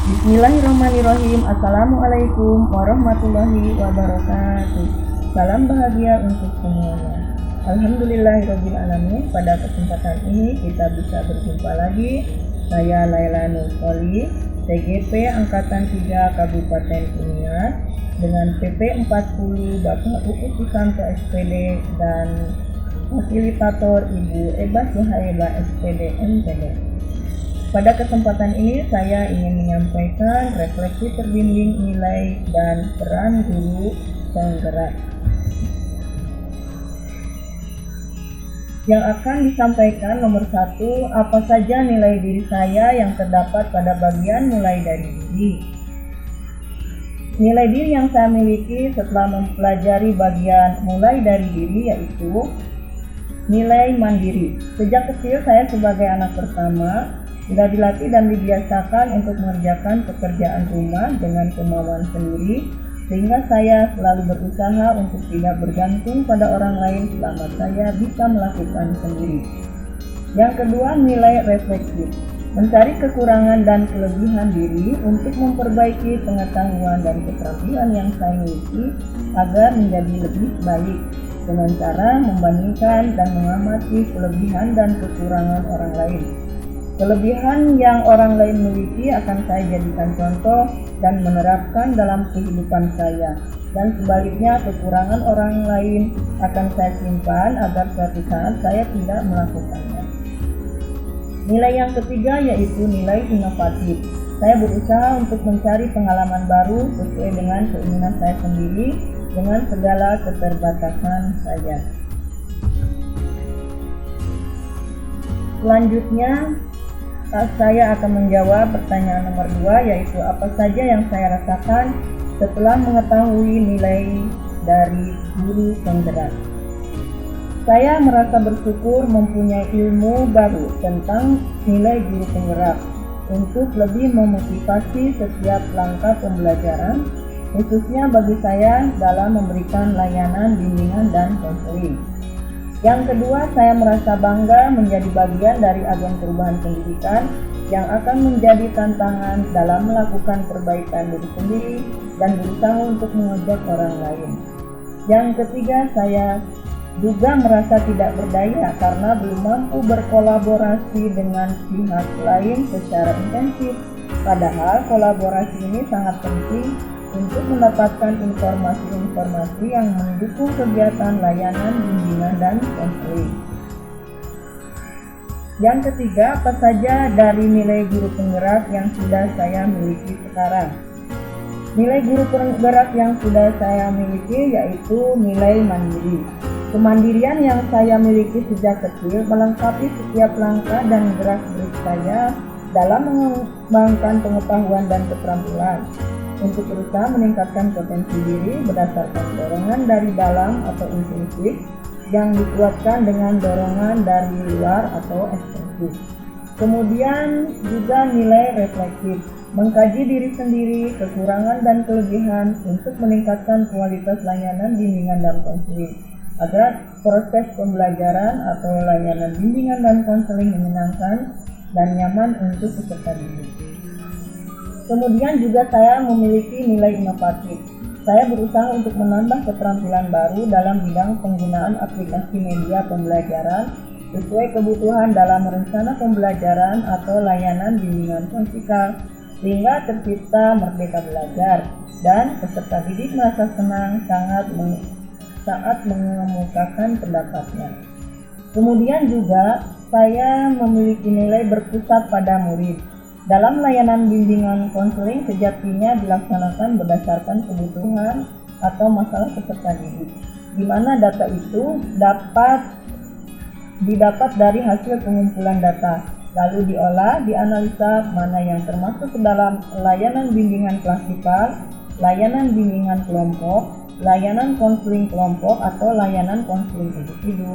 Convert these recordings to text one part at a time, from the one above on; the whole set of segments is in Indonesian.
Bismillahirrahmanirrahim. Assalamualaikum warahmatullahi wabarakatuh. Salam bahagia untuk semuanya. Alhamdulillahirrabbilalamin. Pada kesempatan ini kita bisa berjumpa lagi. Saya Laila Nurfoli, TGP Angkatan 3 Kabupaten Uniat dengan PP 40 Bapak Uus Susanto SPD dan fasilitator Ibu Eba Suhaila SPD MPD. Pada kesempatan ini saya ingin menyampaikan refleksi terbimbing nilai dan peran guru penggerak. Yang akan disampaikan nomor 1, apa saja nilai diri saya yang terdapat pada bagian mulai dari diri. Nilai diri yang saya miliki setelah mempelajari bagian mulai dari diri yaitu nilai mandiri. Sejak kecil saya sebagai anak pertama sudah dilatih dan dibiasakan untuk mengerjakan pekerjaan rumah dengan kemauan sendiri, sehingga saya selalu berusaha untuk tidak bergantung pada orang lain selama saya bisa melakukan sendiri. Yang kedua, nilai refleksif. Mencari kekurangan dan kelebihan diri untuk memperbaiki pengetahuan dan keterampilan yang saya miliki agar menjadi lebih baik dengan cara membandingkan dan mengamati kelebihan dan kekurangan orang lain. Kelebihan yang orang lain miliki akan saya jadikan contoh dan menerapkan dalam kehidupan saya, dan sebaliknya kekurangan orang lain akan saya simpan agar suatu saat saya tidak melakukannya. Nilai yang ketiga yaitu nilai inovatif. Saya berusaha untuk mencari pengalaman baru sesuai dengan keinginan saya sendiri dengan segala keterbatasan saya. Selanjutnya, saya akan menjawab pertanyaan nomor 2 yaitu apa saja yang saya rasakan setelah mengetahui nilai dari guru penggerak. Saya merasa bersyukur mempunyai ilmu baru tentang nilai guru penggerak untuk lebih memotivasi setiap langkah pembelajaran, khususnya bagi saya dalam memberikan layanan bimbingan dan konseling. Yang kedua, saya merasa bangga menjadi bagian dari agen perubahan pendidikan yang akan menjadi tantangan dalam melakukan perbaikan diri sendiri dan berusaha untuk mengajak orang lain. Yang ketiga, saya juga merasa tidak berdaya karena belum mampu berkolaborasi dengan pihak lain secara intensif. Padahal kolaborasi ini sangat penting untuk mendapatkan informasi-informasi yang mendukung kegiatan layanan bimbingan dan konseling. Yang ketiga, apa saja dari nilai guru penggerak yang sudah saya miliki sekarang? Nilai guru penggerak yang sudah saya miliki yaitu nilai mandiri. Kemandirian yang saya miliki sejak kecil melengkapi setiap langkah dan gerak-gerik saya dalam mengembangkan pengetahuan dan keterampilan untuk berusaha meningkatkan potensi diri berdasarkan dorongan dari dalam atau intrinsik yang dikuatkan dengan dorongan dari luar atau ekstrinsi. Kemudian juga nilai refleksif, mengkaji diri sendiri, kekurangan dan kelebihan untuk meningkatkan kualitas layanan bimbingan dan konseling agar proses pembelajaran atau layanan bimbingan dan konseling menyenangkan dan nyaman untuk peserta didik. Kemudian juga saya memiliki nilai inovatif. Saya berusaha untuk menambah keterampilan baru dalam bidang penggunaan aplikasi media pembelajaran sesuai kebutuhan dalam rencana pembelajaran atau layanan bimbingan konsikal sehingga tercipta merdeka belajar dan peserta didik merasa senang saat mengemukakan pendapatnya. Kemudian juga saya memiliki nilai berpusat pada murid. Dalam layanan bimbingan konseling sejatinya dilaksanakan berdasarkan kebutuhan atau masalah peserta didik, di mana data itu didapat dari hasil pengumpulan data, lalu diolah, dianalisa mana yang termasuk ke dalam layanan bimbingan klasikal, layanan bimbingan kelompok, layanan konseling kelompok atau layanan konseling individu.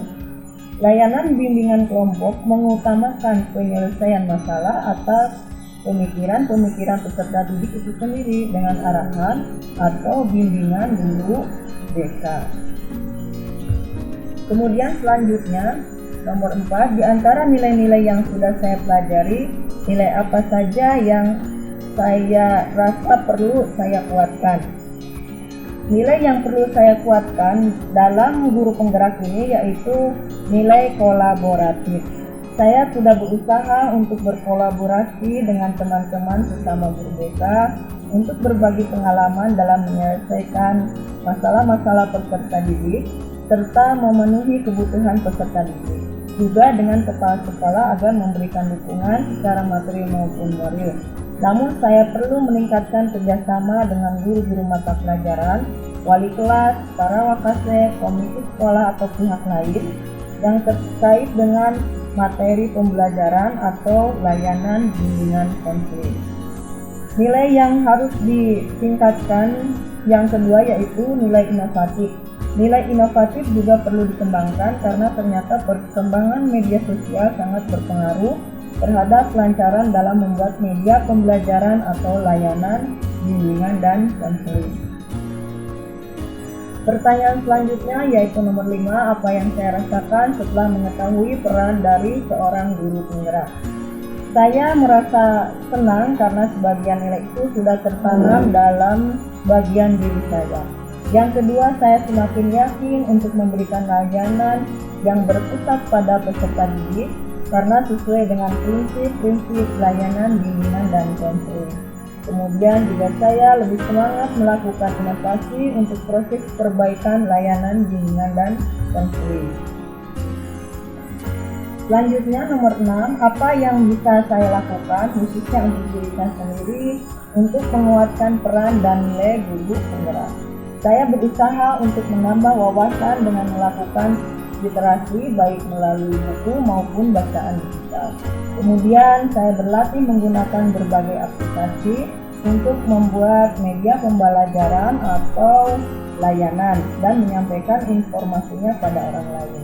Layanan bimbingan kelompok mengutamakan penyelesaian masalah atas pemikiran-pemikiran peserta didik itu sendiri dengan arahan atau bimbingan guru BK. Kemudian selanjutnya nomor 4, di antara nilai-nilai yang sudah saya pelajari, nilai apa saja yang saya rasa perlu saya kuatkan. Nilai yang perlu saya kuatkan dalam guru penggerak ini yaitu nilai kolaboratif. Saya sudah berusaha untuk berkolaborasi dengan teman-teman sesama guru BK untuk berbagi pengalaman dalam menyelesaikan masalah-masalah peserta didik serta memenuhi kebutuhan peserta didik. Juga dengan kepala sekolah agar memberikan dukungan secara materi maupun moral. Namun saya perlu meningkatkan kerjasama dengan guru-guru mata pelajaran, wali kelas, para wakase, komisi sekolah atau pihak lain yang terkait dengan materi pembelajaran atau layanan bimbingan konseling. Nilai yang harus ditingkatkan yang kedua yaitu nilai inovatif. Nilai inovatif juga perlu dikembangkan karena ternyata perkembangan media sosial sangat berpengaruh terhadap kelancaran dalam membuat media pembelajaran atau layanan bimbingan dan konseling. Pertanyaan selanjutnya yaitu nomor 5, apa yang saya rasakan setelah mengetahui peran dari seorang guru penggerak? Saya merasa senang karena sebagian nilai itu sudah tertanam dalam bagian diri saya. Yang kedua, saya semakin yakin untuk memberikan layanan yang berpusat pada peserta didik karena sesuai dengan prinsip-prinsip layanan bimbingan dan konseling. Kemudian juga saya lebih semangat melakukan inovasi untuk proses perbaikan layanan bimbingan dan konseling. Selanjutnya nomor 6, apa yang bisa saya lakukan khususnya untuk diri saya sendiri untuk menguatkan peran dan nilai guru penggerak. Saya berusaha untuk menambah wawasan dengan melakukan literasi baik melalui buku maupun bacaan digital. Kemudian saya berlatih menggunakan berbagai aplikasi untuk membuat media pembelajaran atau layanan dan menyampaikan informasinya pada orang lain.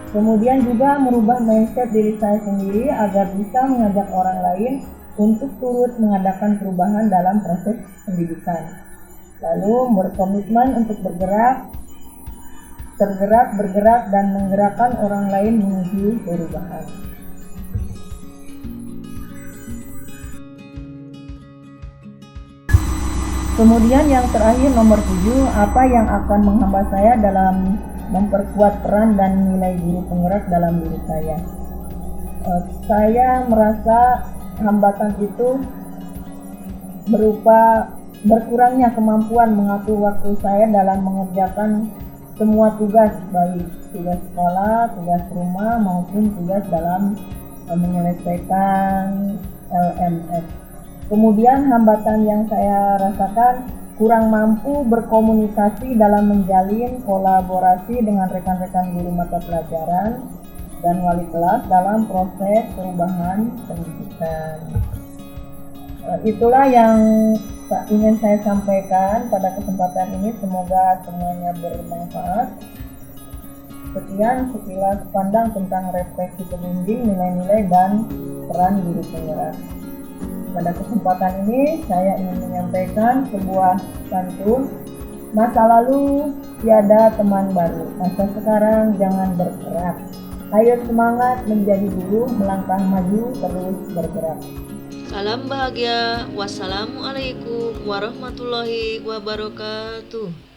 Kemudian juga merubah mindset diri saya sendiri agar bisa mengajak orang lain untuk turut mengadakan perubahan dalam proses pendidikan. Lalu berkomitmen untuk bergerak, dan menggerakkan orang lain menuju perubahan. Kemudian yang terakhir nomor 7, apa yang akan menghambat saya dalam memperkuat peran dan nilai guru penggerak dalam diri saya? Saya merasa hambatan itu berupa berkurangnya kemampuan mengatur waktu saya dalam mengerjakan semua tugas, baik tugas sekolah, tugas rumah, maupun tugas dalam menyelesaikan LMS. Kemudian hambatan yang saya rasakan kurang mampu berkomunikasi dalam menjalin kolaborasi dengan rekan-rekan guru mata pelajaran dan wali kelas dalam proses perubahan pendidikan. Itulah yang ingin saya sampaikan pada kesempatan ini, semoga semuanya bermanfaat. Sekian sekilas pandang tentang refleksi pembimbing, nilai-nilai dan peran guru penggerak. Pada kesempatan ini saya ingin menyampaikan sebuah pantun, masa lalu tiada teman baru, masa sekarang jangan bergerak. Ayo semangat menjadi guru, melangkah maju terus bergerak. Salam bahagia. Wassalamualaikum warahmatullahi wabarakatuh.